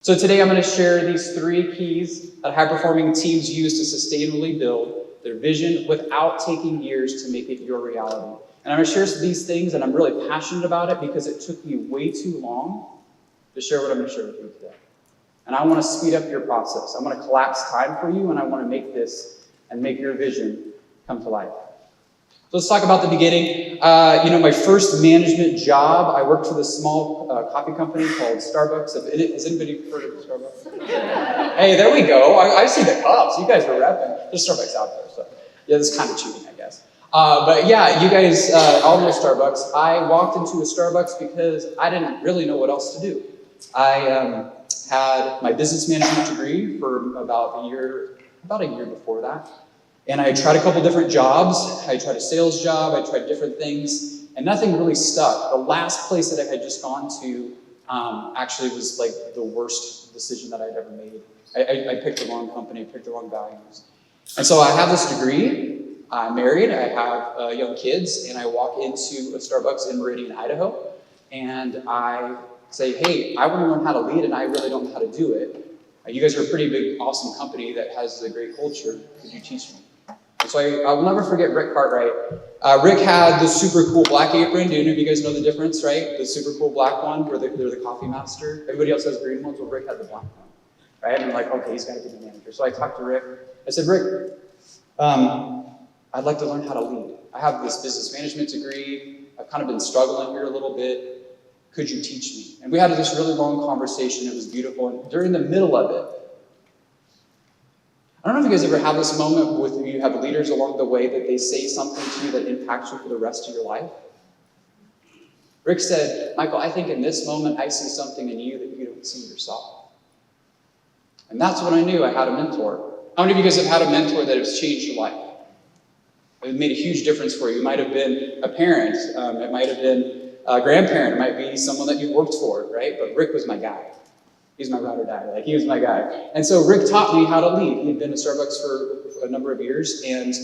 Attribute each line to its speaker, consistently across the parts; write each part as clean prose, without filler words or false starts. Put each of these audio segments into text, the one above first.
Speaker 1: So today I'm going to share these 3 keys that high-performing teams use to sustainably build their vision without taking years to make it your reality. And I'm going to share these things, and I'm really passionate about it because it took me way too long to share what I'm going to share with you today. And I want to speed up your process. I want to collapse time for you, and I want to make this and make your vision come to life. So let's talk about the beginning. My first management job, I worked for this small coffee company called Starbucks. Has anybody heard of Starbucks? Hey, there we go. I see the cups. You guys are repping. There's Starbucks out there, so yeah, this is kind of cheating, I guess. But yeah, you guys all know Starbucks. I walked into a Starbucks because I didn't really know what else to do. I had my business management degree for about a year before that. And I tried a couple different jobs. I tried a sales job. I tried different things, and nothing really stuck. The last place that I had just gone to actually was like the worst decision that I'd ever made. I picked the wrong company, picked the wrong values. And so I have this degree. I'm married. I have young kids, and I walk into a Starbucks in Meridian, Idaho, and I say, hey, I want to learn how to lead, and I really don't know how to do it. You guys are a pretty big, awesome company that has a great culture. Could you teach me? So I will never forget Rick Cartwright. Rick had the super cool black apron. Do any of you guys know the difference, right? The super cool black one where they're the coffee master. Everybody else has green ones. Well, Rick had the black one, right? And I'm like, okay, he's got to be the manager. So I talked to Rick. I said, Rick, I'd like to learn how to lead. I have this business management degree. I've kind of been struggling here a little bit. Could you teach me? And we had this really long conversation. It was beautiful. And during the middle of it, I don't know if you guys ever have this moment with you have leaders along the way that they say something to you that impacts you for the rest of your life. Rick said, Michael, I think in this moment I see something in you that you don't see yourself. And that's when I knew I had a mentor. How many of you guys have had a mentor that has changed your life? It made a huge difference for you. It might have been a parent. It might have been a grandparent. It might be someone that you worked for, right? But Rick was my guy. He's my ride or die. He was my guy. And so Rick taught me how to lead. He'd been at Starbucks for a number of years, and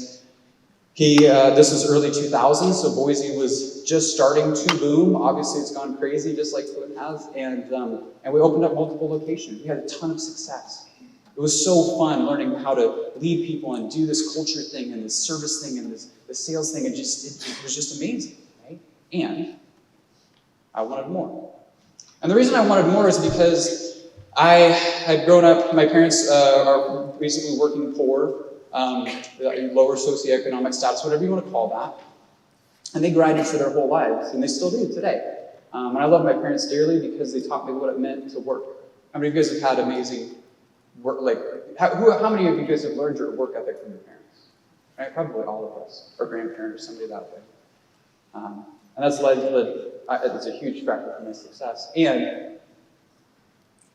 Speaker 1: this was early 2000s, so Boise was just starting to boom. Obviously, it's gone crazy, just like Flint has, and we opened up multiple locations. We had a ton of success. It was so fun learning how to lead people and do this culture thing and this service thing and the sales thing. It was just amazing, right? And I wanted more. And the reason I wanted more is because I had grown up, my parents are basically working poor, lower socioeconomic status, whatever you want to call that. And they grinded for their whole lives, and they still do today. And I love my parents dearly because they taught me what it meant to work. How many of you guys have had amazing work, how many of you guys have learned your work ethic from your parents? Right? Probably all of us, or grandparents, or somebody that way. And that's led to, it's a huge factor for my success. And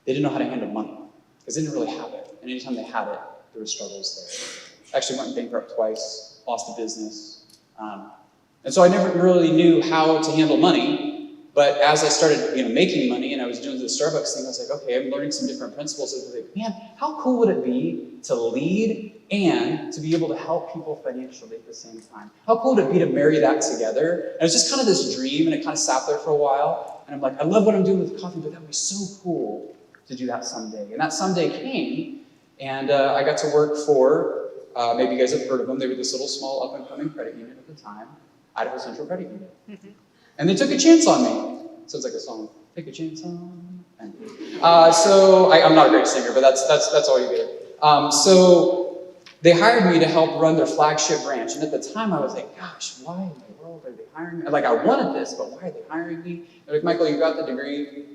Speaker 1: they didn't know how to handle money because they didn't really have it. And anytime they had it, there were struggles there. Actually went bankrupt twice, lost a business. And so I never really knew how to handle money. But as I started making money and I was doing the Starbucks thing, I was like, okay, I'm learning some different principles. I was like, man, how cool would it be to lead and to be able to help people financially at the same time? How cool would it be to marry that together? And it was just kind of this dream, and it kind of sat there for a while. And I'm like, I love what I'm doing with coffee, but that would be so cool to do that someday. And that someday came, and I got to work for, maybe you guys have heard of them, they were this little small up-and-coming credit union at the time, Idaho Central Credit Union. Mm-hmm. And they took a chance on me. Sounds like a song, take a chance on me. So I'm not a great singer, but that's all you get. So they hired me to help run their flagship branch. And at the time I was like, gosh, why in the world are they hiring me? Like, I wanted this, but why are they hiring me? They're like, Michael, you got the degree.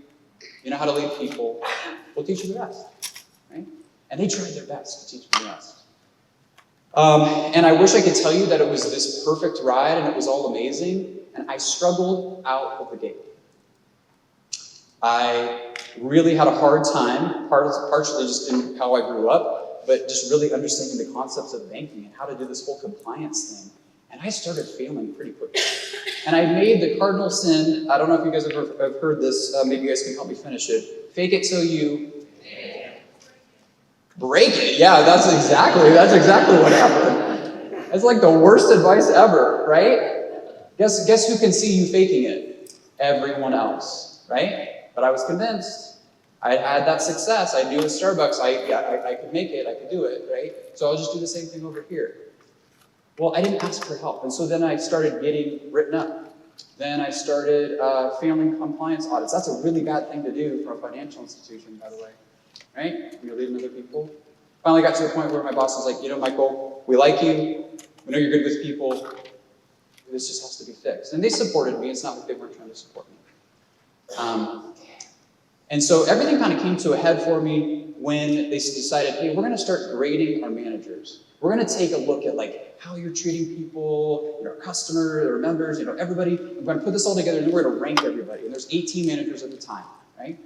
Speaker 1: You know how to lead people. We'll teach you the rest, right? And they tried their best to teach me the rest. And I wish I could tell you that it was this perfect ride and it was all amazing. And I struggled out of the gate. I really had a hard time, partially just in how I grew up, but just really understanding the concepts of banking and how to do this whole compliance thing. And I started failing pretty quickly. And I made the cardinal sin. I don't know if you guys have heard this. Maybe you guys can help me finish it. Fake it till you break it. Yeah, that's exactly what happened. That's like the worst advice ever, right? Guess who can see you faking it? Everyone else, right? But I was convinced. I had that success. I knew with Starbucks, I could make it, I could do it, right? So I'll just do the same thing over here. Well, I didn't ask for help. And so then I started getting written up. Then I started failing compliance audits. That's a really bad thing to do for a financial institution, by the way, right? When you're leading other people. Finally got to the point where my boss was like, you know, Michael, we like you. We know you're good with people. This just has to be fixed. And they supported me. It's not like they weren't trying to support me. And so everything kind of came to a head for me when they decided, hey, we're going to start grading our managers. We're going to take a look at like how you're treating people, our customers, our members, everybody. We're going to put this all together and we're going to rank everybody. And there's 18 managers at the time, right?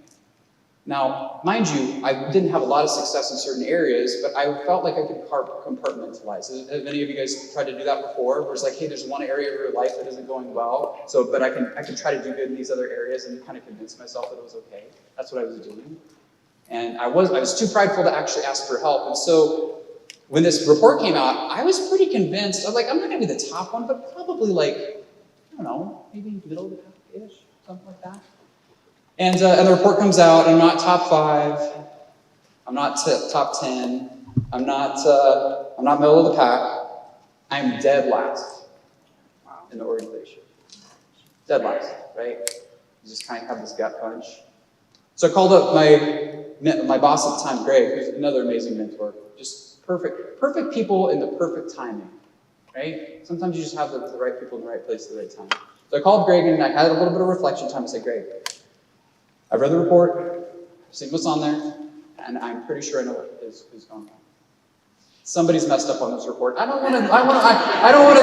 Speaker 1: Now, mind you, I didn't have a lot of success in certain areas, but I felt like I could compartmentalize. Have any of you guys tried to do that before? Where it's like, hey, there's one area of your life that isn't going well, but I can try to do good in these other areas and kind of convince myself that it was okay. That's what I was doing. And I was too prideful to actually ask for help. And so when this report came out, I was pretty convinced. I'm like, I'm not going to be the top one, but probably like, I don't know, maybe middle of the pack-ish, something like that. And the report comes out, and I'm not top 5, I'm not top 10, I'm not middle of the pack, I'm dead last in the organization. Dead last, right? You just kind of have this gut punch. So I called up my boss at the time, Greg, who's another amazing mentor. Just perfect people in the perfect timing, right? Sometimes you just have the right people in the right place at the right time. So I called Greg, and I had a little bit of reflection time. I said, Greg, I've read the report, I've seen what's on there, and I'm pretty sure I know what is going on. Somebody's messed up on this report. I don't want to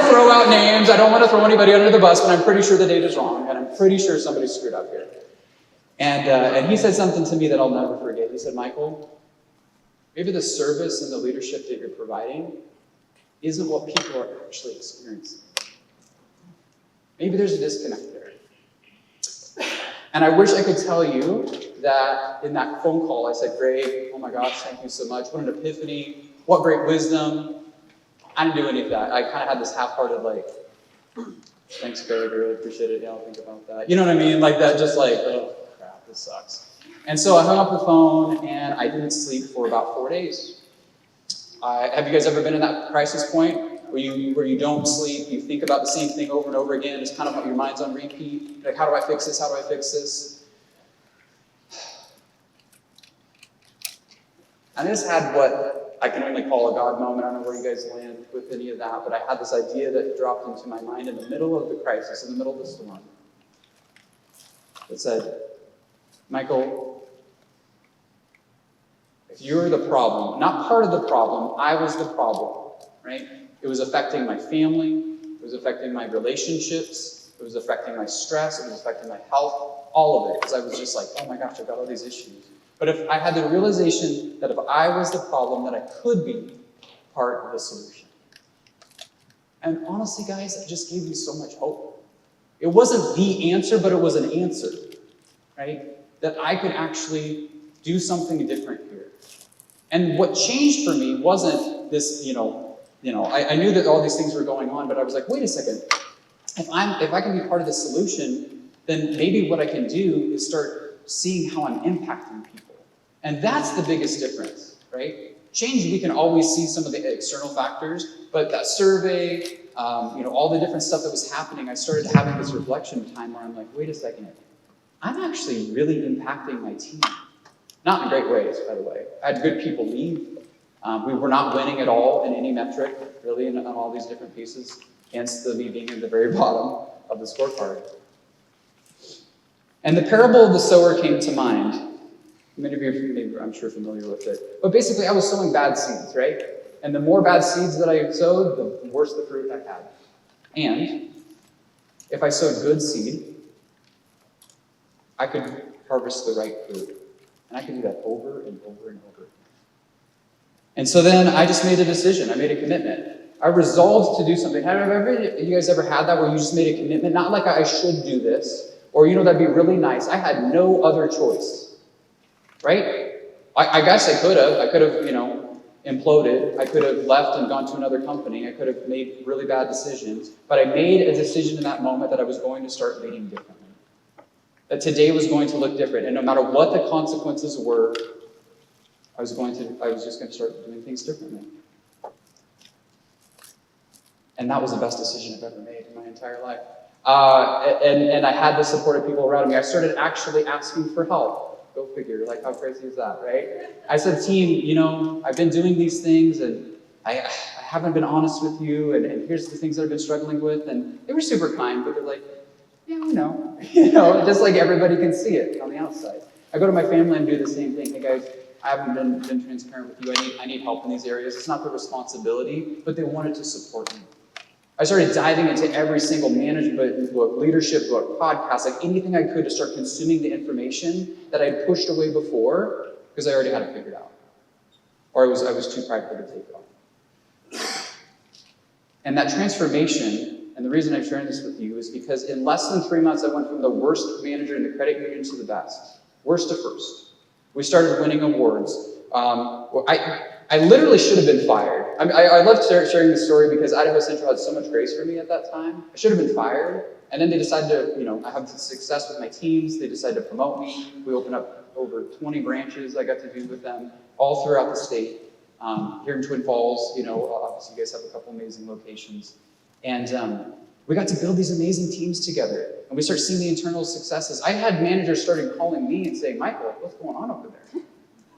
Speaker 1: throw out names, I don't want to throw anybody under the bus, but I'm pretty sure the data's wrong, and I'm pretty sure somebody's screwed up here. And he said something to me that I'll never forget. He said, Michael, maybe the service and the leadership that you're providing isn't what people are actually experiencing. Maybe there's a disconnect there. And I wish I could tell you that in that phone call, I said, Greg, oh my gosh, thank you so much. What an epiphany. What great wisdom. I didn't do any of that. I kind of had this half-hearted, like, thanks, Greg, I really appreciate it. Yeah, I'll think about that. You know what I mean? Like that, just like, oh, crap, this sucks. And so I hung up the phone, and I didn't sleep for about 4 days. Have you guys ever been in that crisis point where you don't sleep, you think about the same thing over and over again, it's kind of your mind's on repeat, like, how do I fix this, how do I fix this? I just had what I can only call a God moment. I don't know where you guys land with any of that, but I had this idea that dropped into my mind in the middle of the crisis, in the middle of the storm. It said, Michael, if you're the problem, not part of the problem, I was the problem, right? It was affecting my family, it was affecting my relationships, it was affecting my stress, it was affecting my health, all of it, because I was just like, oh my gosh, I've got all these issues. But if I had the realization that if I was the problem, that I could be part of the solution. And honestly, guys, that just gave me so much hope. It wasn't the answer, but it was an answer, right? That I could actually do something different here. And what changed for me wasn't this, I knew that all these things were going on, but I was like, wait a second. If I can be part of the solution, then maybe what I can do is start seeing how I'm impacting people. And that's the biggest difference, right? Change, we can always see some of the external factors, but that survey, all the different stuff that was happening, I started having this reflection time where I'm like, wait a second, I'm actually really impacting my team. Not in great ways, by the way. I had good people leave. We were not winning at all in any metric, really, on all these different pieces, hence me being at the very bottom of the scorecard. And the parable of the sower came to mind. Many of you are, I'm sure, familiar with it. But basically, I was sowing bad seeds, right? And the more bad seeds that I sowed, the worse the fruit I had. And if I sowed good seed, I could harvest the right fruit. And I could do that over and over and over. And so then I just made a decision. I made a commitment. I resolved to do something. Have you guys ever had that where you just made a commitment? Not like I should do this, or that'd be really nice. I had no other choice. Right? I guess I could have, imploded. I could have left and gone to another company. I could have made really bad decisions. But I made a decision in that moment that I was going to start leading differently. That today was going to look different. And no matter what the consequences were, I was just going to start doing things differently. And that was the best decision I've ever made in my entire life. And I had the support of people around me. I started actually asking for help. Go figure, like how crazy is that, right? I said, team, I've been doing these things and I haven't been honest with you, and here's the things that I've been struggling with. And they were super kind, but they're like, yeah, we know. Just like everybody can see it on the outside. I go to my family and do the same thing. Hey guys, I haven't been transparent with you. I need help in these areas. It's not their responsibility, but they wanted to support me. I started diving into every single management book, leadership book, podcast, like anything I could to start consuming the information that I'd pushed away before because I already had it figured out. Or I was too prideful to take it on. And that transformation, and the reason I'm sharing this with you is because in less than 3 months, I went from the worst manager in the credit union to the best. Worst to first. We started winning awards. I literally should have been fired. I love sharing this story because Idaho Central had so much grace for me at that time. I should have been fired. And then they decided to, I have success with my teams. They decided to promote me. We opened up over 20 branches I got to do with them all throughout the state. Here in Twin Falls, obviously you guys have a couple amazing locations. And we got to build these amazing teams together. And we started seeing the internal successes. I had managers started calling me and saying, Michael, what's going on over there?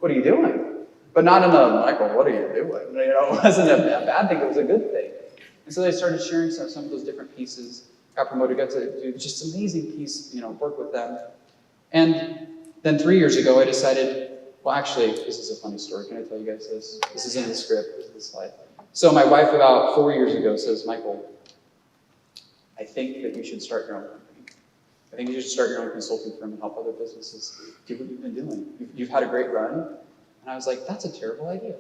Speaker 1: What are you doing? But not in a, Michael, what are you doing? It wasn't a bad thing, it was a good thing. And so they started sharing some of those different pieces, got promoted, got to do just amazing piece, work with them. And then 3 years ago, I decided, well, actually, this is a funny story. Can I tell you guys this? This is in the script, this is the slide. So my wife about 4 years ago says, Michael, I think that you should start your own company. I think you should start your own consulting firm and help other businesses do what you've been doing. You've had a great run. And I was like, that's a terrible idea.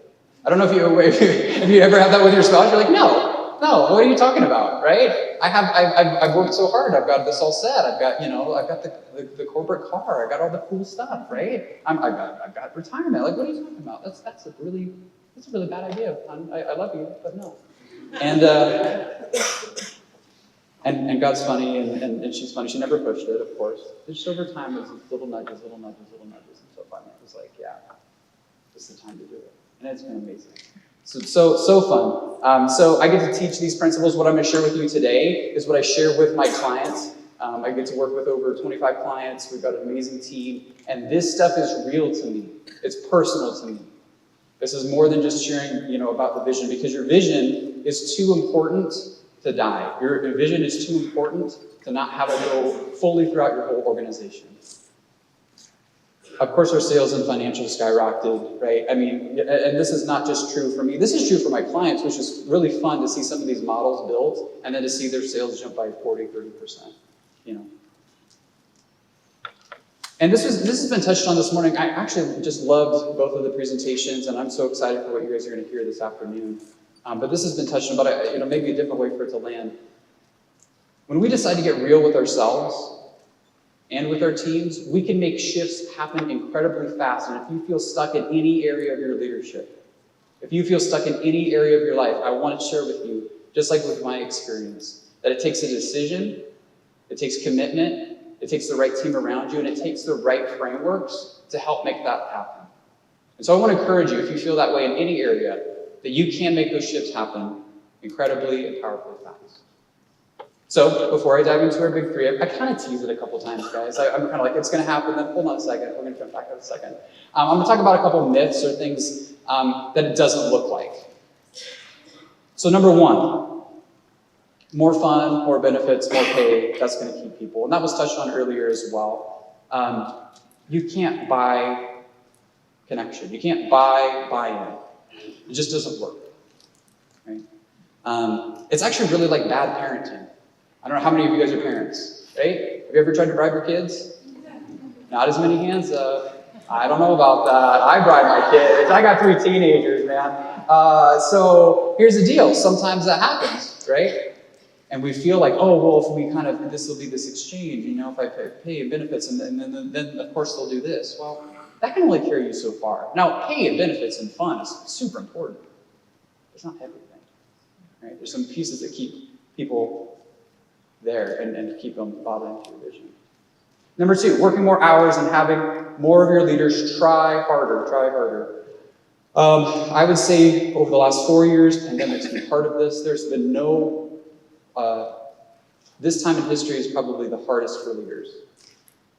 Speaker 1: I don't know if you ever have that with your spouse. You're like, no, what are you talking about, right? I've worked so hard. I've got this all set. I've got the corporate car. I got all the cool stuff, right? I've got retirement. Like, what are you talking about? That's a really bad idea. I love you, but no. And God's funny, and she's funny. She never pushed it, of course. Just over time, it was little nudges. And so finally, it was like, yeah. It's the time to do it. And it's been amazing. So fun. So I get to teach these principles. What I'm going to share with you today is what I share with my clients. I get to work with over 25 clients. We've got an amazing team. And this stuff is real to me. It's personal to me. This is more than just sharing, about the vision, because your vision is too important to die. Your vision is too important to not have it go fully throughout your whole organization. Of course, our sales and financials skyrocketed, right? I mean, and this is not just true for me. This is true for my clients, which is really fun to see some of these models built and then to see their sales jump by 40, 30%, And this has been touched on this morning. I actually just loved both of the presentations, and I'm so excited for what you guys are going to hear this afternoon. But this has been touched on, but maybe a different way for it to land. When we decide to get real with ourselves, and with our teams, we can make shifts happen incredibly fast. And if you feel stuck in any area of your leadership, if you feel stuck in any area of your life, I want to share with you, just like with my experience, that it takes a decision, it takes commitment, it takes the right team around you, and it takes the right frameworks to help make that happen. And so I want to encourage you, if you feel that way in any area, that you can make those shifts happen incredibly and powerfully fast. So, before I dive into our big three, I kind of teased it a couple times, guys. I'm kind of like, it's going to happen, then hold on a second, we're going to jump back in a second. I'm going to talk about a couple myths or things that it doesn't look like. So, number one, more fun, more benefits, more pay, that's going to keep people. And that was touched on earlier as well. You can't buy connection. You can't buy buy-in. It just doesn't work. Right? It's actually really like bad parenting. I don't know how many of you guys are parents, right? Have you ever tried to bribe your kids? Not as many hands up. I don't know about that. I bribe my kids. I got 3 teenagers, man. So here's the deal. Sometimes that happens, right? And we feel like, oh, well, if we this will be this exchange, if I pay and benefits, and then of course they'll do this. Well, that can only carry you so far. Now, pay and benefits and fun is super important. It's not everything, right? There's some pieces that keep people there and keep them bought into your vision. Number 2, working more hours and having more of your leaders try harder, I would say over the last 4 years, pandemic's been part of this, there's been no, this time in history is probably the hardest for leaders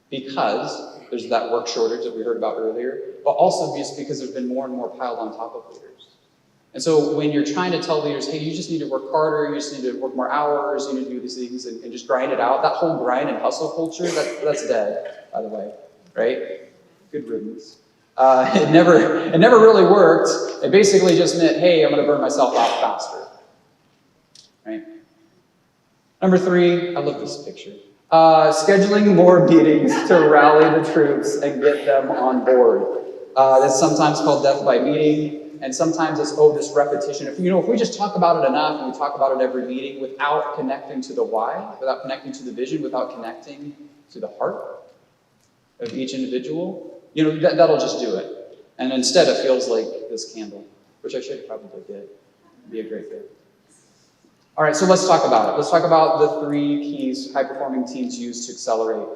Speaker 1: because there's that work shortage that we heard about earlier, but also just because there's been more and more piled on top of leaders. And so when you're trying to tell leaders, hey, you just need to work harder, you just need to work more hours, you need to do these things and just grind it out, that whole grind and hustle culture, that's dead, by the way, right? Good riddance. It never really worked. It basically just meant, hey, I'm going to burn myself out faster, right? Number 3, I love this picture. Scheduling more meetings to rally the troops and get them on board. That's sometimes called death by meeting. And sometimes it's, this repetition. If we just talk about it enough and we talk about it every meeting without connecting to the why, without connecting to the vision, without connecting to the heart of each individual, that'll just do it. And instead it feels like this candle, which I should probably get. It'd be a great fit. All right, so let's talk about it. Let's talk about the 3 keys high-performing teams use to accelerate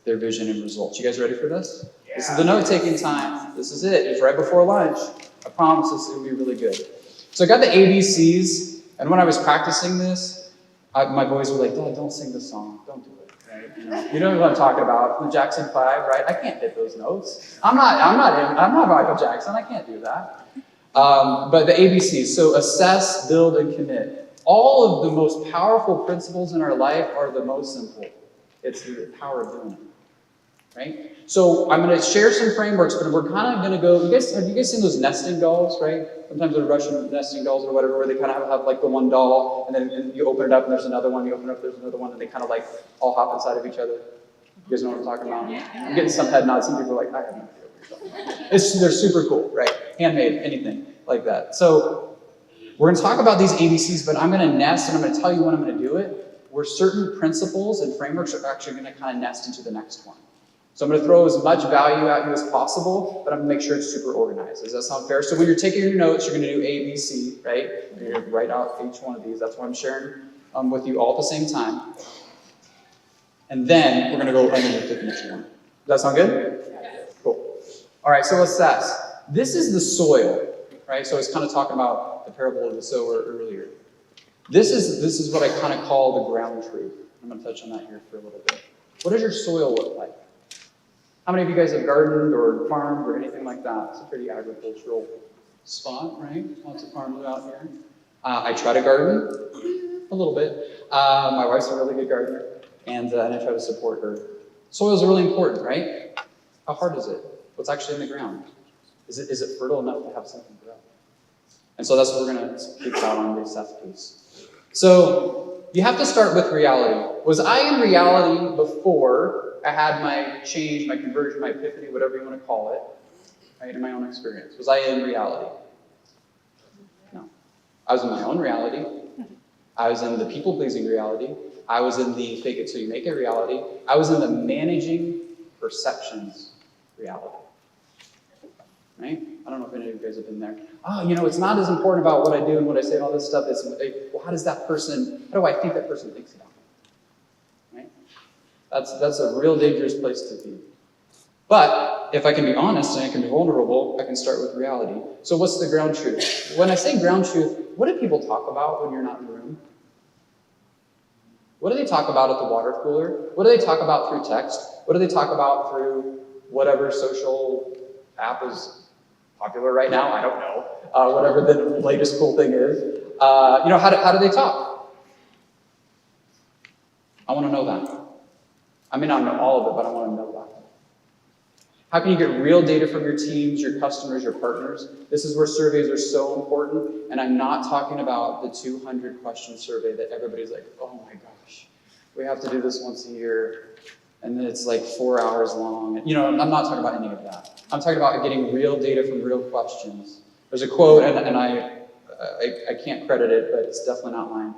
Speaker 1: their vision and results. You guys ready for this? Yeah. This is the note-taking time. This is it. It's right before lunch. I promise this is going to be really good. So I got the ABCs, and when I was practicing this, my boys were like, Dad, don't sing the song. Don't do it. Right? You know what I'm talking about. The Jackson 5, right? I can't hit those notes. I'm not Michael Jackson. I can't do that. But the ABCs, so assess, build, and commit. All of the most powerful principles in our life are the most simple. It's the power of doing it. Right? So I'm going to share some frameworks, but we're kind of going to go, have you guys seen those nesting dolls, right? Sometimes they're Russian nesting dolls or whatever, where they kind of have like the one doll, and then you open it up and there's another one, you open it up, there's another one, and they kind of like all hop inside of each other. You guys know what I'm talking about? I'm getting some head nods, some people are like, I have no idea what you're talking about. They're super cool, right? Handmade, anything like that. So we're going to talk about these ABCs, but I'm going to nest, and I'm going to tell you when I'm going to do it, where certain principles and frameworks are actually going to kind of nest into the next one. So I'm going to throw as much value at you as possible, but I'm going to make sure it's super organized. Does that sound fair? So when you're taking your notes, you're going to do A, B, C, right? You're going to write out each one of these. That's why I'm sharing with you all at the same time. And then we're going to go underneath each one. Does that sound good? Cool. All right, so assess. This is the soil, right? So I was kind of talking about the parable of the sower earlier. This is what I kind of call the ground truth. I'm going to touch on that here for a little bit. What does your soil look like? How many of you guys have gardened or farmed or anything like that? It's a pretty agricultural spot, right? Lots of farms out here. I try to garden a little bit. My wife's a really good gardener, and I try to support her. Soils are really important, right? How hard is it? What's actually in the ground? Is it fertile enough to have something grow? And so that's what we're going to speak about on the assess piece. So you have to start with reality. Was I in reality before I had my change, my conversion, my epiphany, whatever you want to call it, right, in my own experience? Was I in reality? No. I was in my own reality. I was in the people-pleasing reality. I was in the fake it till you make it reality. I was in the managing perceptions reality. Right? I don't know if any of you guys have been there. It's not as important about what I do and what I say and all this stuff. It's, well, how do I think that person thinks about me? Right? That's a real dangerous place to be. But if I can be honest and I can be vulnerable, I can start with reality. So what's the ground truth? When I say ground truth, what do people talk about when you're not in the room? What do they talk about at the water cooler? What do they talk about through text? What do they talk about through whatever social app is popular right now? I don't know. Whatever the latest cool thing is. How do they talk? I want to know that. I may not know all of it, but I want to know that. How can you get real data from your teams, your customers, your partners? This is where surveys are so important, and I'm not talking about the 200-question survey that everybody's like, oh my gosh, we have to do this once a year, and then it's like 4 hours long. I'm not talking about any of that. I'm talking about getting real data from real questions. There's a quote, and I can't credit it, but it's definitely not mine.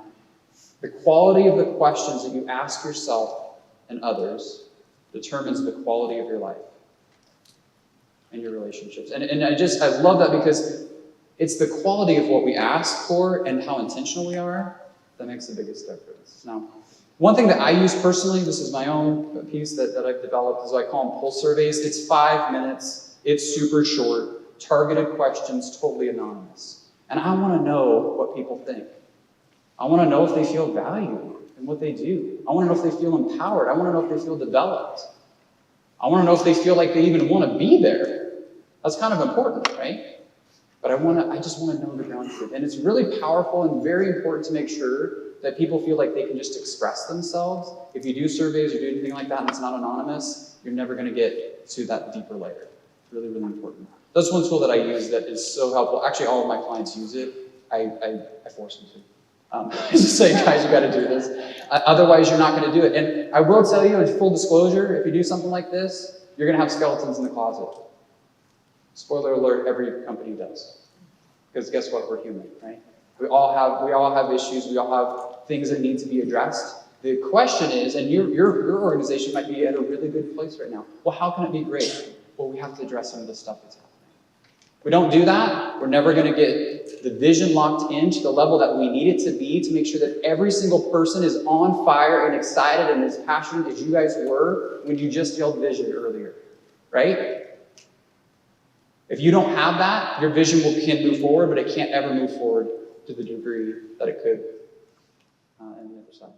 Speaker 1: The quality of the questions that you ask yourself and others determines the quality of your life and your relationships. And I love that because it's the quality of what we ask for and how intentional we are that makes the biggest difference. Now, One thing that I use personally, this is my own piece that I've developed, is what I call them pulse surveys. It's 5 minutes. It's super short, targeted questions, totally anonymous. And I want to know what people think. I want to know if they feel valued in what they do. I want to know if they feel empowered. I want to know if they feel developed. I want to know if they feel like they even want to be there. That's kind of important, right? But I just want to know the ground truth. And it's really powerful and very important to make sure that people feel like they can just express themselves. If you do surveys or do anything like that and it's not anonymous, you're never going to get to that deeper layer. It's really, really important. That's one tool that I use that is so helpful. Actually, all of my clients use it. I force them to. I just say, guys, you got to do this. Otherwise, you're not going to do it. And I will tell you, in full disclosure, if you do something like this, you're going to have skeletons in the closet. Spoiler alert, every company does. Because guess what? We're human, right? We all have issues. We all have things that need to be addressed. The question is, and your organization might be at a really good place right now. Well, how can it be great? Well, we have to address some of the stuff that's happening. If we don't do that, we're never going to get the vision locked in to the level that we need it to be to make sure that every single person is on fire and excited and as passionate as you guys were when you just yelled vision earlier, right? If you don't have that, your vision can move forward, but it can't ever move forward to the degree that it could on the other side.